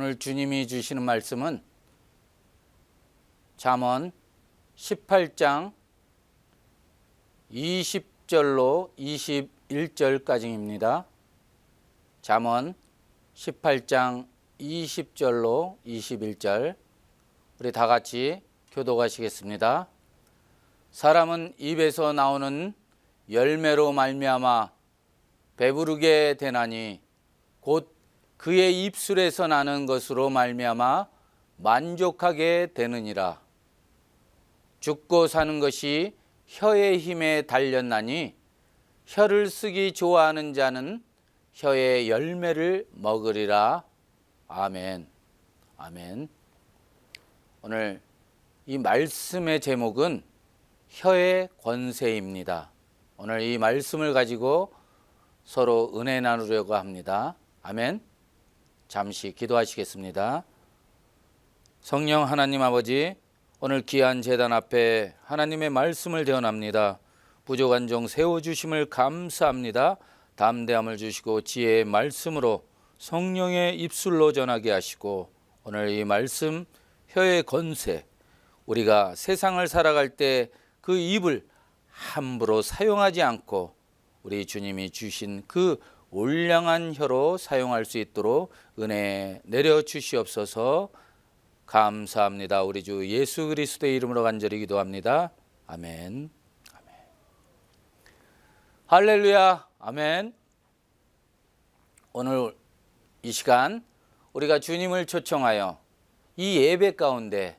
오늘 주님이 주시는 말씀은 잠언 18장 20절로 21절까지입니다. 잠언 18장 20절로 21절 우리 다 같이 교독하시겠습니다. 사람은 입에서 나오는 열매로 말미암아 배부르게 되나니 곧 그의 입술에서 나는 것으로 말미암아 만족하게 되느니라. 죽고 사는 것이 혀의 힘에 달렸나니 혀를 쓰기 좋아하는 자는 혀의 열매를 먹으리라. 아멘. 아멘. 오늘 이 말씀의 제목은 혀의 권세입니다. 오늘 이 말씀을 가지고 서로 은혜 나누려고 합니다. 아멘. 잠시 기도하시겠습니다. 성령 하나님 아버지, 오늘 귀한 제단 앞에 하나님의 말씀을 대언합니다. 부족한 종 세워주심을 감사합니다. 담대함을 주시고 지혜의 말씀으로 성령의 입술로 전하게 하시고 오늘 이 말씀 혀의 권세, 우리가 세상을 살아갈 때 그 입을 함부로 사용하지 않고 우리 주님이 주신 그 올량한 혀로 사용할 수 있도록 은혜 내려 주시옵소서. 감사합니다. 우리 주 예수 그리스도의 이름으로 간절히 기도합니다. 아멘. 아멘. 할렐루야. 아멘. 오늘 이 시간 우리가 주님을 초청하여 이 예배 가운데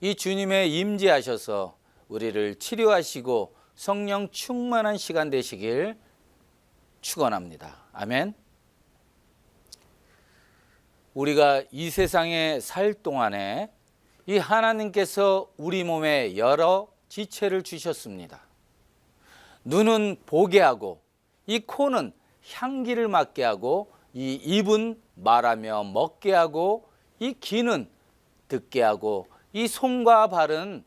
이 주님의 임재하셔서 우리를 치료하시고 성령 충만한 시간 되시길 축원합니다. 아멘. 우리가 이 세상에 살 동안에 이 하나님께서 우리 몸에 여러 지체를 주셨습니다. 눈은 보게 하고, 이 코는 향기를 맡게 하고, 이 입은 말하며 먹게 하고, 이 귀는 듣게 하고, 이 손과 발은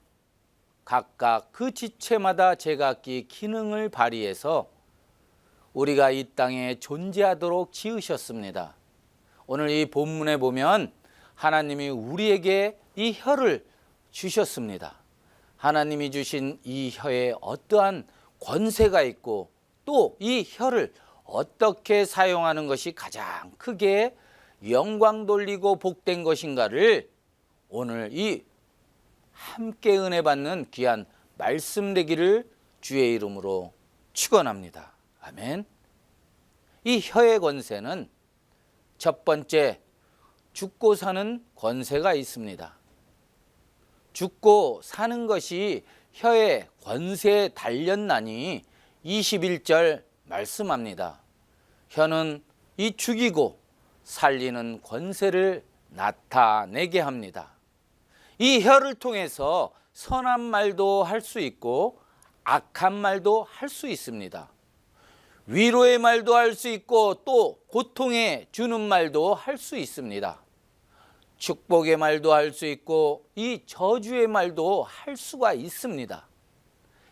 각각 그 지체마다 제각기 기능을 발휘해서 우리가 이 땅에 존재하도록 지으셨습니다. 오늘 이 본문에 보면 하나님이 우리에게 이 혀를 주셨습니다. 하나님이 주신 이 혀에 어떠한 권세가 있고 또 이 혀를 어떻게 사용하는 것이 가장 크게 영광 돌리고 복된 것인가를 오늘 이 함께 은혜 받는 귀한 말씀 되기를 주의 이름으로 축원합니다. 아멘. 이 혀의 권세는 첫 번째, 죽고 사는 권세가 있습니다. 죽고 사는 것이 혀의 권세에 달렸나니 21절 말씀합니다. 혀는 이 죽이고 살리는 권세를 나타내게 합니다. 이 혀를 통해서 선한 말도 할 수 있고 악한 말도 할 수 있습니다. 위로의 말도 할 수 있고 또 고통에 주는 말도 할 수 있습니다. 축복의 말도 할 수 있고 이 저주의 말도 할 수가 있습니다.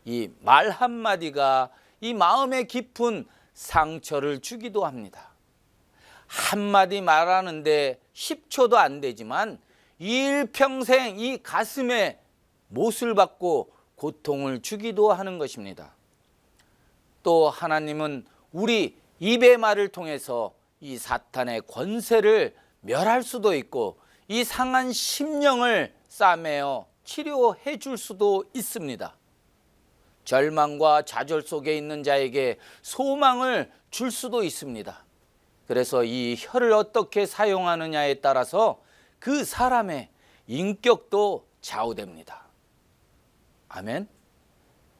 이 말 한마디가 이 마음에 깊은 상처를 주기도 합니다. 한마디 말하는데 10초도 안 되지만 일평생 이 가슴에 못을 받고 고통을 주기도 하는 것입니다. 또 하나님은 우리 입의 말을 통해서 이 사탄의 권세를 멸할 수도 있고 이 상한 심령을 싸매어 치료해 줄 수도 있습니다. 절망과 좌절 속에 있는 자에게 소망을 줄 수도 있습니다. 그래서 이 혀를 어떻게 사용하느냐에 따라서 그 사람의 인격도 좌우됩니다. 아멘.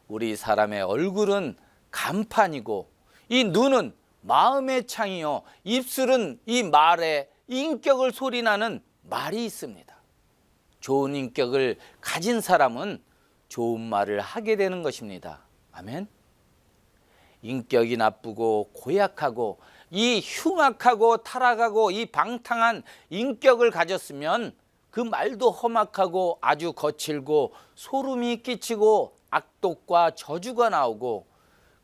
우리 사람의 얼굴은 간판이고 이 눈은 마음의 창이요 입술은 이 말에 인격을 소리나는 말이 있습니다. 좋은 인격을 가진 사람은 좋은 말을 하게 되는 것입니다. 아멘. 인격이 나쁘고 고약하고 이 흉악하고 타락하고 이 방탕한 인격을 가졌으면 그 말도 험악하고 아주 거칠고 소름이 끼치고 악독과 저주가 나오고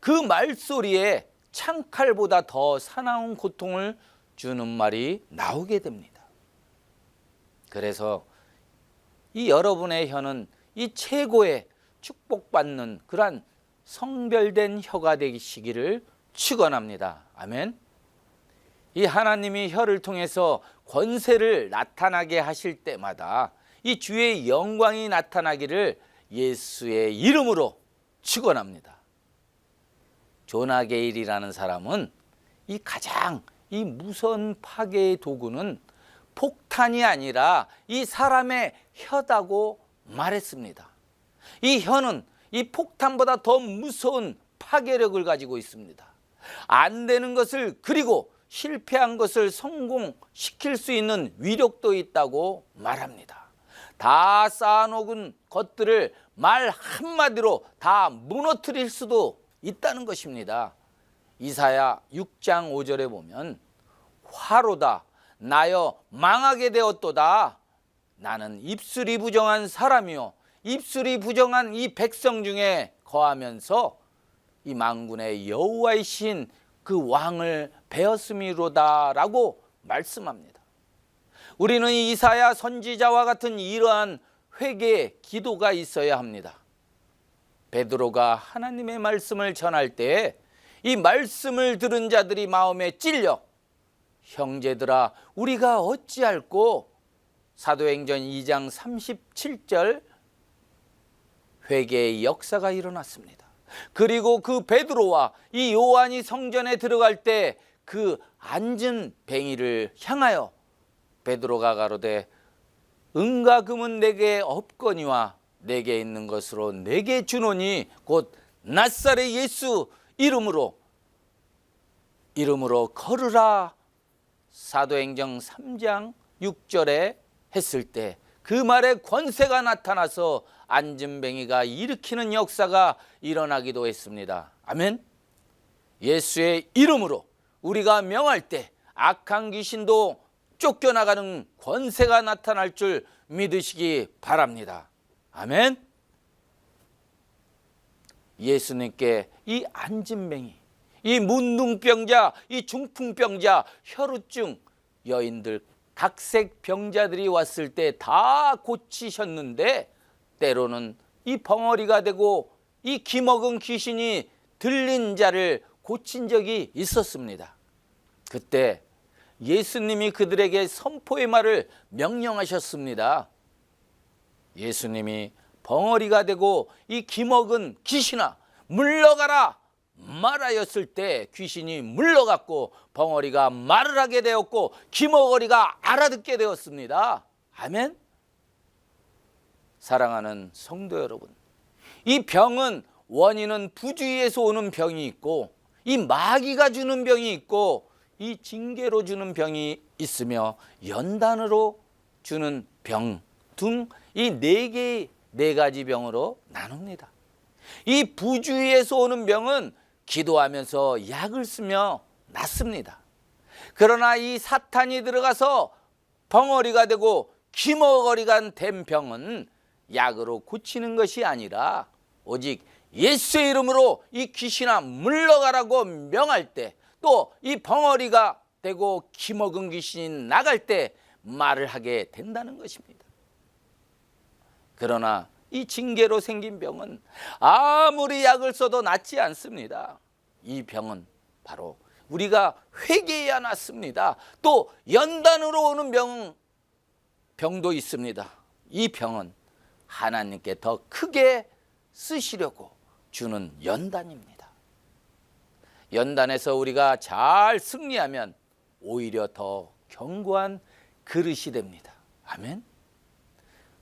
그 말소리에 창칼보다 더 사나운 고통을 주는 말이 나오게 됩니다. 그래서 이 여러분의 혀는 이 최고의 축복받는 그러한 성별된 혀가 되시기를 축원합니다. 아멘. 이 하나님이 혀를 통해서 권세를 나타나게 하실 때마다 이 주의 영광이 나타나기를 예수의 이름으로 축원합니다. 조나 게일이라는 사람은 이 가장 이 무서운 파괴의 도구는 폭탄이 아니라 이 사람의 혀다고 말했습니다. 이 혀는 이 폭탄보다 더 무서운 파괴력을 가지고 있습니다. 안 되는 것을, 그리고 실패한 것을 성공시킬 수 있는 위력도 있다고 말합니다. 다 쌓아놓은 것들을 말 한마디로 다 무너뜨릴 수도 있다는 것입니다. 이사야 6장 5절에 보면 화로다 나여 망하게 되었도다. 나는 입술이 부정한 사람이요 입술이 부정한 이 백성 중에 거하면서 이 만군의 여호와이신 그 왕을 배었음이로다 라고 말씀합니다. 우리는 이사야 선지자와 같은 이러한 회개 기도가 있어야 합니다. 베드로가 하나님의 말씀을 전할 때 이 말씀을 들은 자들이 마음에 찔려 형제들아 우리가 어찌할꼬? 사도행전 2장 37절 회개의 역사가 일어났습니다. 그리고 그 베드로와 이 요한이 성전에 들어갈 때 그 앉은 뱅이를 향하여 베드로가 가로되 은과 금은 내게 없거니와 내게 있는 것으로 내게 주노니 곧 나사렛 예수 이름으로 걸으라. 사도행전 3장 6절에 했을 때 그 말에 권세가 나타나서 앉은 뱅이가 일으키는 역사가 일어나기도 했습니다. 아멘. 예수의 이름으로 우리가 명할 때 악한 귀신도 쫓겨나가는 권세가 나타날 줄 믿으시기 바랍니다. 아멘. 예수님께 이 안진뱅이, 이 문둥병자, 이 중풍병자, 혈우증 여인들 각색 병자들이 왔을 때 다 고치셨는데 때로는 이 벙어리가 되고 이 기먹은 귀신이 들린 자를 고친 적이 있었습니다. 그때 예수님이 그들에게 선포의 말을 명령하셨습니다. 예수님이 벙어리가 되고 이 기먹은 귀신아 물러가라 말하였을 때 귀신이 물러갔고 벙어리가 말을 하게 되었고 기먹어리가 알아듣게 되었습니다. 아멘. 사랑하는 성도 여러분, 이 병은 원인은 부주의에서 오는 병이 있고 이 마귀가 주는 병이 있고 이 징계로 주는 병이 있으며 연단으로 주는 병 등 이 네 가지 병으로 나눕니다. 이 부주의에서 오는 병은 기도하면서 약을 쓰며 낫습니다. 그러나 이 사탄이 들어가서 벙어리가 되고 기머거리가 된 병은 약으로 고치는 것이 아니라 오직 예수의 이름으로 이 귀신아 물러가라고 명할 때 또 이 벙어리가 되고 기먹은 귀신이 나갈 때 말을 하게 된다는 것입니다. 그러나 이 징계로 생긴 병은 아무리 약을 써도 낫지 않습니다. 이 병은 바로 우리가 회개해야 낫습니다. 또 연단으로 오는 병도 있습니다. 이 병은 하나님께 더 크게 쓰시려고 주는 연단입니다. 연단에서 우리가 잘 승리하면 오히려 더 견고한 그릇이 됩니다. 아멘.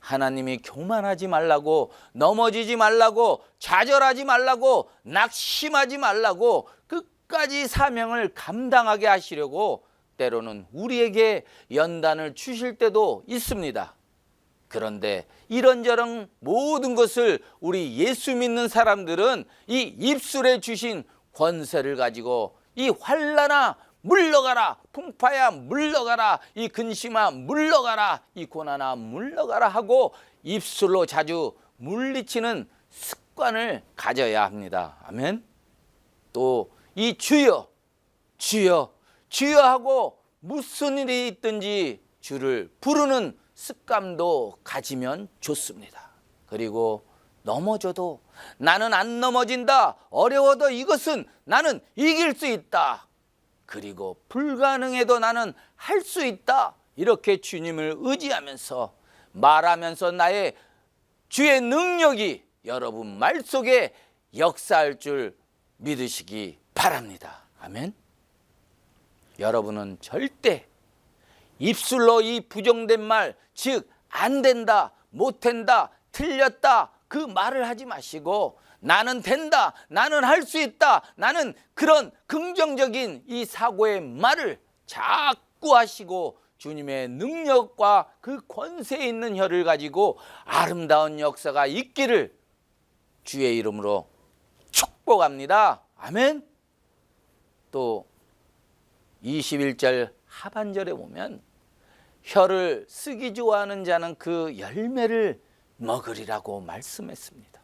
하나님이 교만하지 말라고, 넘어지지 말라고, 좌절하지 말라고, 낙심하지 말라고 끝까지 사명을 감당하게 하시려고 때로는 우리에게 연단을 주실 때도 있습니다. 그런데 이런저런 모든 것을 우리 예수 믿는 사람들은 이 입술에 주신 권세를 가지고 이 환난아 물러가라, 풍파야 물러가라, 이 근심아 물러가라, 이 고난아 물러가라 하고 입술로 자주 물리치는 습관을 가져야 합니다. 아멘. 또 이 주여 주여 주여 하고 무슨 일이 있든지 주를 부르는 습관도 가지면 좋습니다. 그리고 넘어져도 나는 안 넘어진다. 어려워도 이것은 나는 이길 수 있다. 그리고 불가능해도 나는 할 수 있다. 이렇게 주님을 의지하면서 말하면서 나의 주의 능력이 여러분 말 속에 역사할 줄 믿으시기 바랍니다. 아멘. 여러분은 절대 입술로 이 부정된 말, 즉 안 된다, 못 된다, 틀렸다 그 말을 하지 마시고 나는 된다, 나는 할 수 있다, 나는 그런 긍정적인 이 사고의 말을 자꾸 하시고 주님의 능력과 그 권세 있는 혀를 가지고 아름다운 역사가 있기를 주의 이름으로 축복합니다. 아멘. 또 21절 하반절에 보면 혀를 쓰기 좋아하는 자는 그 열매를 먹으리라고 말씀했습니다.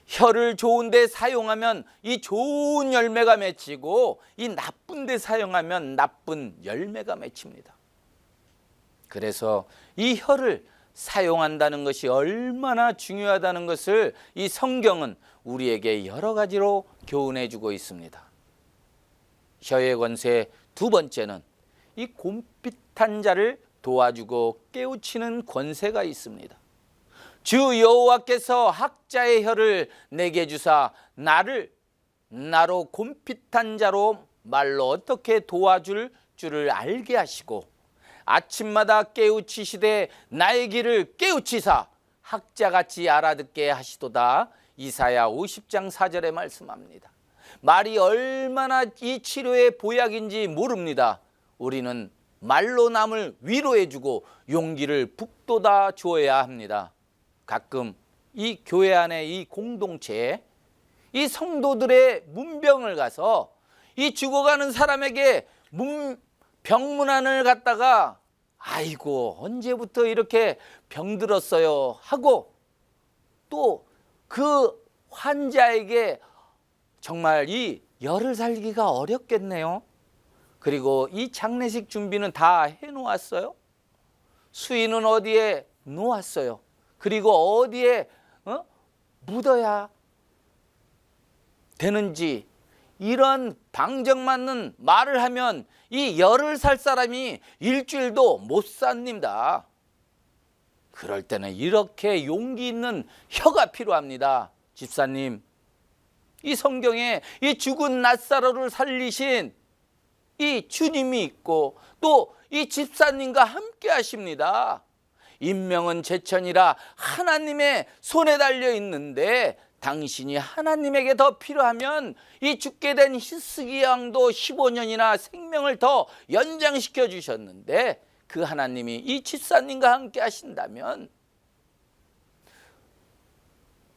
혀를 좋은 데 사용하면 이 좋은 열매가 맺히고 이 나쁜 데 사용하면 나쁜 열매가 맺힙니다. 그래서 이 혀를 사용한다는 것이 얼마나 중요하다는 것을 이 성경은 우리에게 여러 가지로 교훈해 주고 있습니다. 혀의 권세 두 번째는 이 곰핍한 자를 도와주고 깨우치는 권세가 있습니다. 주 여호와께서 학자의 혀를 내게 주사 나로 곰핍한 자로 말로 어떻게 도와줄 줄을 알게 하시고 아침마다 깨우치시되 나의 길을 깨우치사 학자같이 알아듣게 하시도다. 이사야 50장 4절에 말씀합니다. 말이 얼마나 이 치료의 보약인지 모릅니다. 우리는 말로 남을 위로해주고 용기를 북돋아 주어야 합니다. 가끔 이 교회 안에 이 공동체에 이 성도들의 문병을 가서 이 죽어가는 사람에게 병문안을 갖다가 아이고 언제부터 이렇게 병들었어요 하고 또 그 환자에게 정말 이 열을 살기가 어렵겠네요. 그리고 이 장례식 준비는 다 해놓았어요. 수인은 어디에 놓았어요. 그리고 어디에 묻어야 되는지 이런 방정맞는 말을 하면 이 열을 살 사람이 일주일도 못 삽니다. 그럴 때는 이렇게 용기 있는 혀가 필요합니다. 집사님, 이 성경에 이 죽은 낫사로를 살리신 이 주님이 있고 또 이 집사님과 함께 하십니다. 인명은 제천이라 하나님의 손에 달려 있는데 당신이 하나님에게 더 필요하면 이 죽게 된 히스기 왕도 15년이나 생명을 더 연장시켜 주셨는데 그 하나님이 이 집사님과 함께 하신다면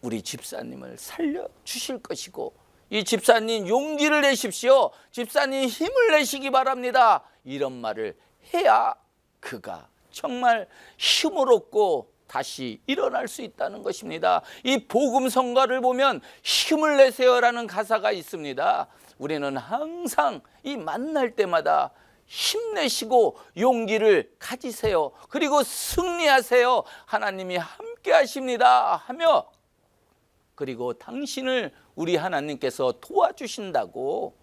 우리 집사님을 살려주실 것이고 이 집사님 용기를 내십시오. 집사님 힘을 내시기 바랍니다. 이런 말을 해야 그가 정말 힘을 얻고 다시 일어날 수 있다는 것입니다. 이 복음 성가를 보면 힘을 내세요라는 가사가 있습니다. 우리는 항상 이 만날 때마다 힘내시고 용기를 가지세요. 그리고 승리하세요. 하나님이 함께 하십니다 하며 그리고 당신을 우리 하나님께서 도와주신다고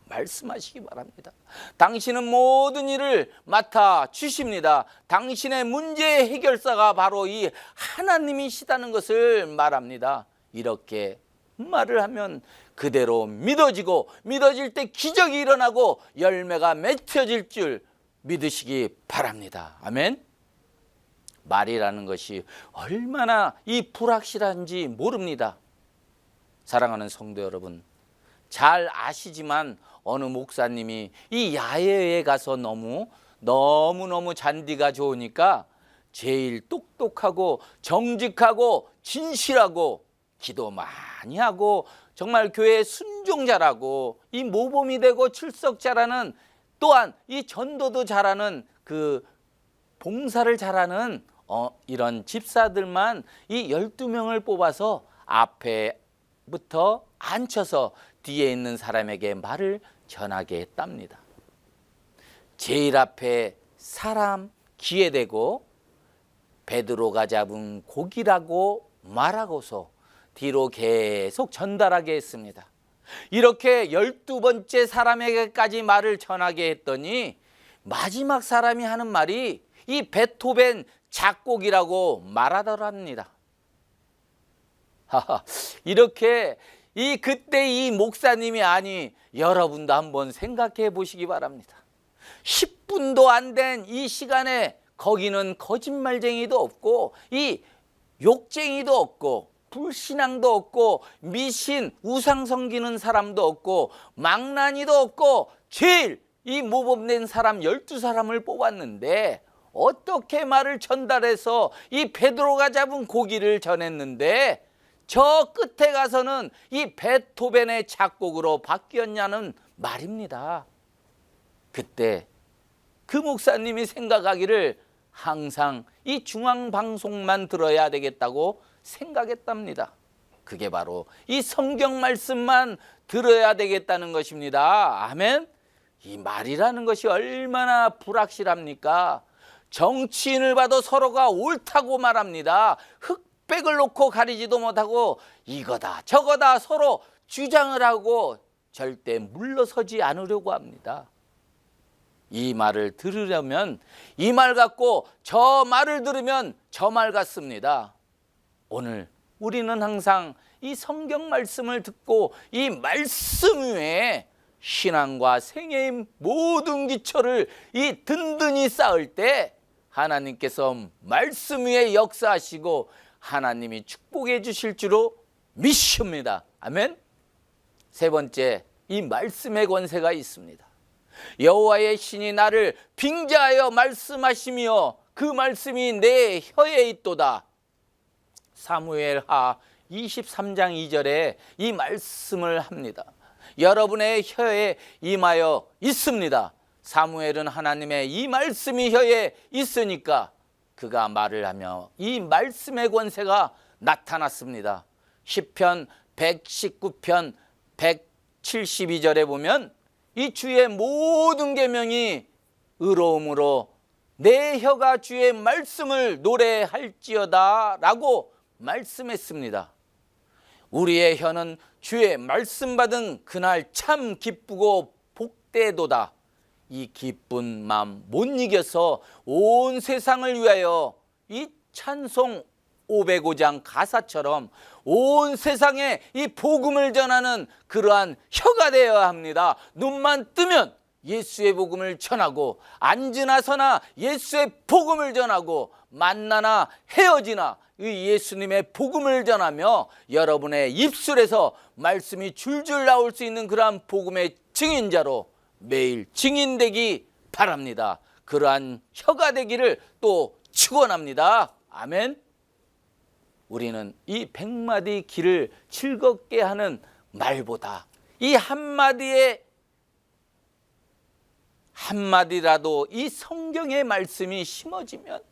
말씀하시기 바랍니다. 당신은 모든 일을 맡아 주십니다. 당신의 문제의 해결사가 바로 이 하나님이시다는 것을 말합니다. 이렇게 말을 하면 그대로 믿어지고 믿어질 때 기적이 일어나고 열매가 맺혀질 줄 믿으시기 바랍니다. 아멘. 말이라는 것이 얼마나 이 불확실한지 모릅니다. 사랑하는 성도 여러분, 잘 아시지만 어느 목사님이 이 야외에 가서 너무너무 잔디가 좋으니까 제일 똑똑하고 정직하고 진실하고 기도 많이 하고 정말 교회 순종자라고 이 모범이 되고 출석 잘하는 또한 이 전도도 잘하는 그 봉사를 잘하는 이런 집사들만 이 12명을 뽑아서 앞에부터 앉혀서 뒤에 있는 사람에게 말을 전하게 했답니다. 제일 앞에 사람 귀에 대고 베드로가 잡은 고기라고 말하고서 뒤로 계속 전달하게 했습니다. 이렇게 12번째 사람에게까지 말을 전하게 했더니 마지막 사람이 하는 말이 이 베토벤 작곡이라고 말하더랍니다. 이렇게 그때 이 목사님이 아니 여러분도 한번 생각해 보시기 바랍니다. 10분도 안 된 이 시간에 거기는 거짓말쟁이도 없고 이 욕쟁이도 없고 불신앙도 없고 미신 우상 섬기는 사람도 없고 망나니도 없고 제일 이 모범된 사람 12사람을 뽑았는데 어떻게 말을 전달해서 이 베드로가 잡은 고기를 전했는데 저 끝에 가서는 이 베토벤의 작곡으로 바뀌었냐는 말입니다. 그때 그 목사님이 생각하기를 항상 이 중앙방송만 들어야 되겠다고 생각했답니다. 그게 바로 이 성경 말씀만 들어야 되겠다는 것입니다. 아멘. 이 말이라는 것이 얼마나 불확실합니까? 정치인을 봐도 서로가 옳다고 말합니다. 흑백을 놓고 가리지도 못하고 이거다 저거다 서로 주장을 하고 절대 물러서지 않으려고 합니다. 이 말을 들으려면 이 말 같고 저 말을 들으면 저 말 같습니다. 오늘 우리는 항상 이 성경 말씀을 듣고 이 말씀 위에 신앙과 생애의 모든 기초를 이 든든히 쌓을 때 하나님께서 말씀 위에 역사하시고 하나님이 축복해 주실 줄로 믿습니다. 아멘. 세 번째, 이 말씀의 권세가 있습니다. 여호와의 신이 나를 빙자하여 말씀하시며 그 말씀이 내 혀에 있도다. 사무엘하 23장 2절에 이 말씀을 합니다. 여러분의 혀에 임하여 있습니다. 사무엘은 하나님의 이 말씀이 혀에 있으니까 그가 말을 하며 이 말씀의 권세가 나타났습니다. 시편 119편 172절에 보면 이 주의 모든 계명이 의로움으로 내 혀가 주의 말씀을 노래할지어다 라고 말씀했습니다. 우리의 혀는 주의 말씀 받은 그날 참 기쁘고 복되도다. 이 기쁜 마음 못 이겨서 온 세상을 위하여 이 찬송 505장 가사처럼 온 세상에 이 복음을 전하는 그러한 혀가 되어야 합니다. 눈만 뜨면 예수의 복음을 전하고 앉으나 서나 예수의 복음을 전하고 만나나 헤어지나 이 예수님의 복음을 전하며 여러분의 입술에서 말씀이 줄줄 나올 수 있는 그러한 복음의 증인자로 매일 증인되기 바랍니다. 그러한 혀가 되기를 또 축원합니다. 아멘. 우리는 이 100마디 길을 즐겁게 하는 말보다 이 한마디라도 이 성경의 말씀이 심어지면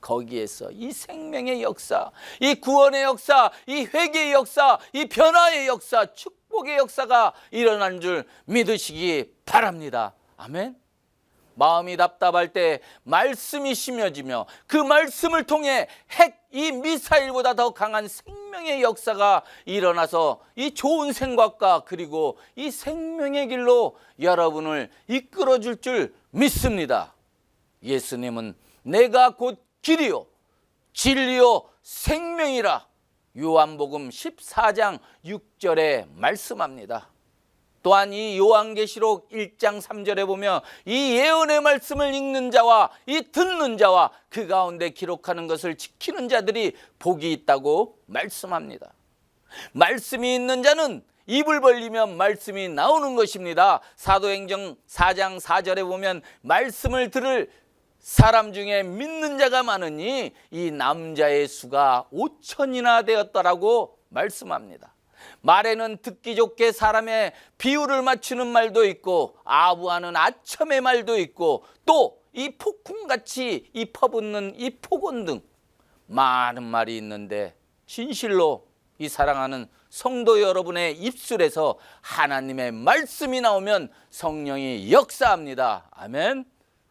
거기에서 이 생명의 역사, 이 구원의 역사, 이 회개의 역사, 이 변화의 역사, 축복의 역사가 일어난 줄 믿으시기 바랍니다. 아멘. 마음이 답답할 때 말씀이 심어지며 그 말씀을 통해 이 미사일보다 더 강한 생명의 역사가 일어나서 이 좋은 생각과 그리고 이 생명의 길로 여러분을 이끌어줄 줄 믿습니다. 예수님은 내가 곧 길이요 진리요 생명이라 요한복음 14장 6절에 말씀합니다. 또한 이 요한계시록 1장 3절에 보면 이 예언의 말씀을 읽는 자와 이 듣는 자와 그 가운데 기록하는 것을 지키는 자들이 복이 있다고 말씀합니다. 말씀이 있는 자는 입을 벌리면 말씀이 나오는 것입니다. 사도행전 4장 4절에 보면 말씀을 들을 사람 중에 믿는 자가 많으니 이 남자의 수가 5천이나 되었다라고 말씀합니다. 말에는 듣기 좋게 사람의 비유를 맞추는 말도 있고 아부하는 아첨의 말도 있고 또 이 폭풍같이 이 퍼붓는 이 폭언 등 많은 말이 있는데 진실로 이 사랑하는 성도 여러분의 입술에서 하나님의 말씀이 나오면 성령이 역사합니다. 아멘.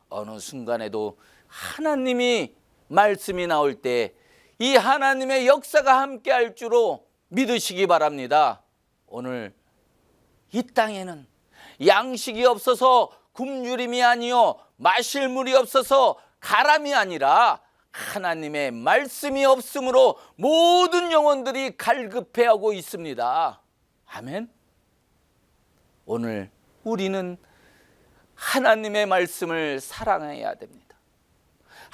어느 순간에도 하나님이 말씀이 나올 때 이 하나님의 역사가 함께할 줄로 믿으시기 바랍니다. 오늘 이 땅에는 양식이 없어서 굶주림이 아니요 마실 물이 없어서 가람이 아니라 하나님의 말씀이 없으므로 모든 영혼들이 갈급해하고 있습니다. 아멘. 오늘 우리는 하나님의 말씀을 사랑해야 됩니다.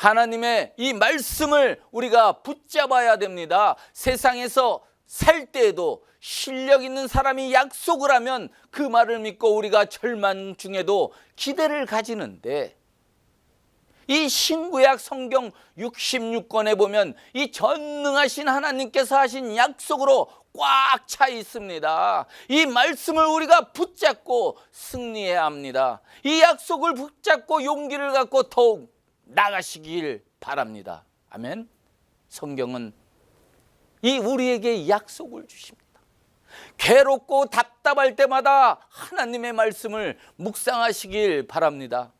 하나님의 이 말씀을 우리가 붙잡아야 됩니다. 세상에서 살 때에도 실력 있는 사람이 약속을 하면 그 말을 믿고 우리가 절망 중에도 기대를 가지는데, 이 신구약 성경 66권에 보면 이 전능하신 하나님께서 하신 약속으로 꽉 차 있습니다. 이 말씀을 우리가 붙잡고 승리해야 합니다. 이 약속을 붙잡고 용기를 갖고 더욱 나가시길 바랍니다. 아멘. 성경은 이 우리에게 약속을 주십니다. 괴롭고 답답할 때마다 하나님의 말씀을 묵상하시길 바랍니다.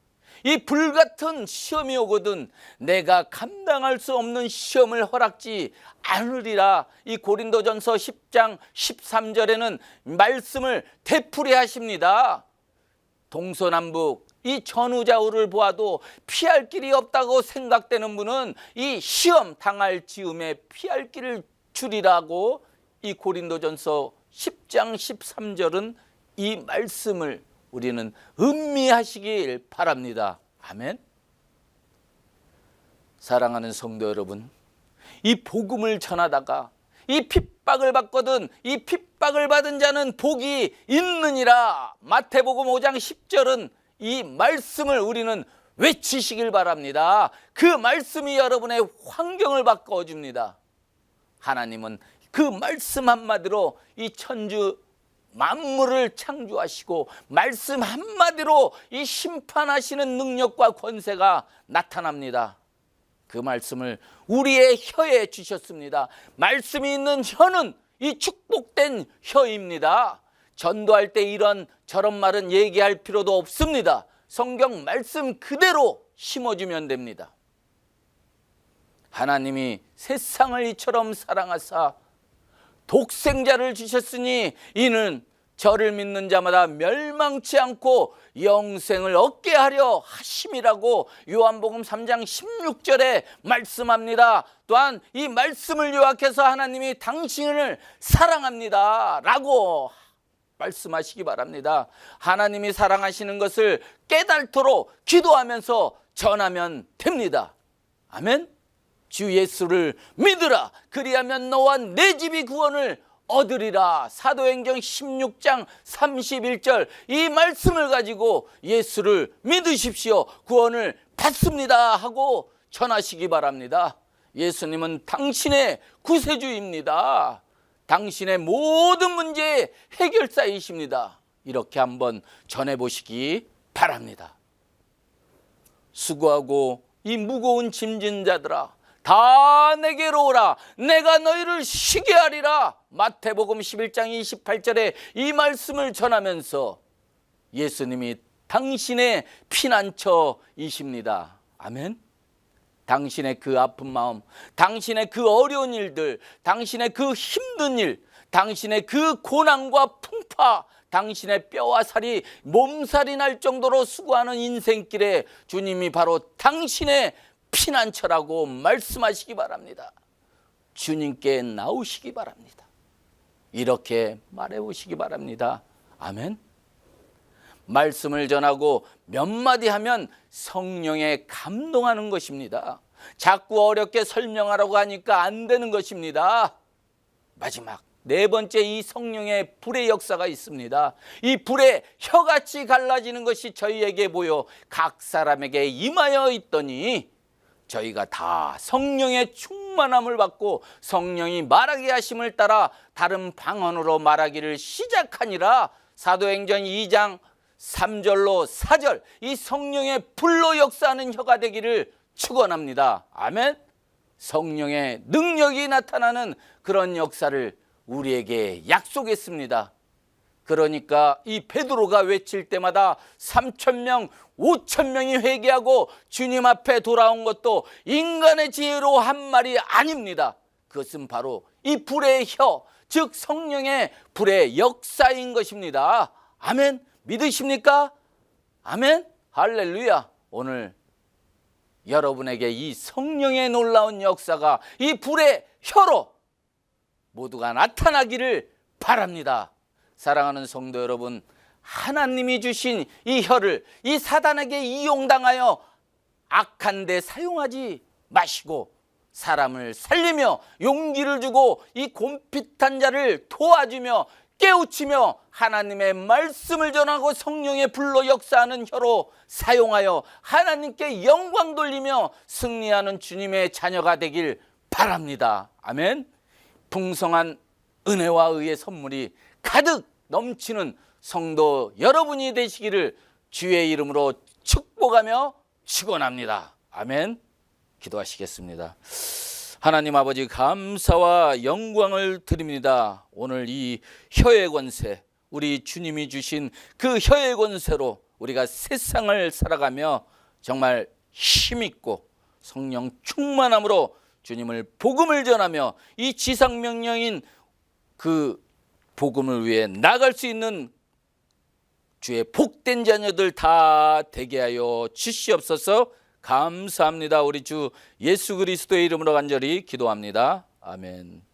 이 불같은 시험이 오거든 내가 감당할 수 없는 시험을 허락지 않으리라. 이 고린도전서 10장 13절에는 말씀을 되풀이 하십니다. 동서남북 이 전후좌우를 보아도 피할 길이 없다고 생각되는 분은 이 시험 당할 즈음에 피할 길을 주리라고, 이 고린도전서 10장 13절은 이 말씀을 우리는 음미하시길 바랍니다. 아멘. 사랑하는 성도 여러분, 이 복음을 전하다가 이 핍박을 받거든 이 핍박을 받은 자는 복이 있느니라. 마태복음 5장 10절은 이 말씀을 우리는 외치시길 바랍니다. 그 말씀이 여러분의 환경을 바꿔줍니다. 하나님은 그 말씀 한마디로 이 천주 만물을 창조하시고 말씀 한마디로 이 심판하시는 능력과 권세가 나타납니다. 그 말씀을 우리의 혀에 주셨습니다. 말씀이 있는 혀는 이 축복된 혀입니다. 전도할 때 이런 저런 말은 얘기할 필요도 없습니다. 성경 말씀 그대로 심어주면 됩니다. 하나님이 세상을 이처럼 사랑하사 독생자를 주셨으니 이는 저를 믿는 자마다 멸망치 않고 영생을 얻게 하려 하심이라고 요한복음 3장 16절에 말씀합니다. 또한 이 말씀을 요약해서 하나님이 당신을 사랑합니다 라고 말씀하시기 바랍니다. 하나님이 사랑하시는 것을 깨달도록 기도하면서 전하면 됩니다. 아멘. 주 예수를 믿으라. 그리하면 너와 내 집이 구원을 얻으리라. 사도행전 16장 31절 이 말씀을 가지고 예수를 믿으십시오. 구원을 받습니다 하고 전하시기 바랍니다. 예수님은 당신의 구세주입니다. 당신의 모든 문제의 해결사이십니다. 이렇게 한번 전해보시기 바랍니다. 수고하고 이 무거운 짐진 자들아 다 내게로 오라. 내가 너희를 쉬게 하리라. 마태복음 11장 28절에 이 말씀을 전하면서 예수님이 당신의 피난처이십니다. 아멘. 당신의 그 아픈 마음, 당신의 그 어려운 일들, 당신의 그 힘든 일, 당신의 그 고난과 풍파, 당신의 뼈와 살이 몸살이 날 정도로 수고하는 인생길에 주님이 바로 당신의 피난처라고 말씀하시기 바랍니다. 주님께 나오시기 바랍니다. 이렇게 말해보시기 바랍니다. 아멘. 말씀을 전하고 몇 마디 하면 성령에 감동하는 것입니다. 자꾸 어렵게 설명하라고 하니까 안 되는 것입니다. 마지막 네 번째, 이 성령의 불의 역사가 있습니다. 이 불에 혀같이 갈라지는 것이 저희에게 보여 각 사람에게 임하여 있더니 저희가 다 성령의 충만함을 받고 성령이 말하게 하심을 따라 다른 방언으로 말하기를 시작하니라. 사도행전 2장 3절로 4절 이 성령의 불로 역사하는 혀가 되기를 축원합니다. 아멘. 성령의 능력이 나타나는 그런 역사를 우리에게 약속했습니다. 그러니까 이 베드로가 외칠 때마다 3,000명, 5,000명이 회개하고 주님 앞에 돌아온 것도 인간의 지혜로 한 말이 아닙니다. 그것은 바로 이 불의 혀, 즉 성령의 불의 역사인 것입니다. 아멘. 믿으십니까? 아멘. 할렐루야. 오늘 여러분에게 이 성령의 놀라운 역사가 이 불의 혀로 모두가 나타나기를 바랍니다. 사랑하는 성도 여러분, 하나님이 주신 이 혀를 이 사단에게 이용당하여 악한 데 사용하지 마시고 사람을 살리며 용기를 주고 이 곰핍한 자를 도와주며 깨우치며 하나님의 말씀을 전하고 성령의 불로 역사하는 혀로 사용하여 하나님께 영광 돌리며 승리하는 주님의 자녀가 되길 바랍니다. 아멘. 풍성한 은혜와 의의 선물이 가득 넘치는 성도 여러분이 되시기를 주의 이름으로 축복하며 축원합니다. 아멘. 기도하시겠습니다. 하나님 아버지, 감사와 영광을 드립니다. 오늘 이 혀의 권세, 우리 주님이 주신 그 혀의 권세로 우리가 세상을 살아가며 정말 힘있고 성령 충만함으로 주님을 복음을 전하며 이 지상명령인 그 복음을 위해 나갈 수 있는 주의 복된 자녀들 다 되게 하여 주시옵소서. 감사합니다. 우리 주 예수 그리스도의 이름으로 간절히 기도합니다. 아멘.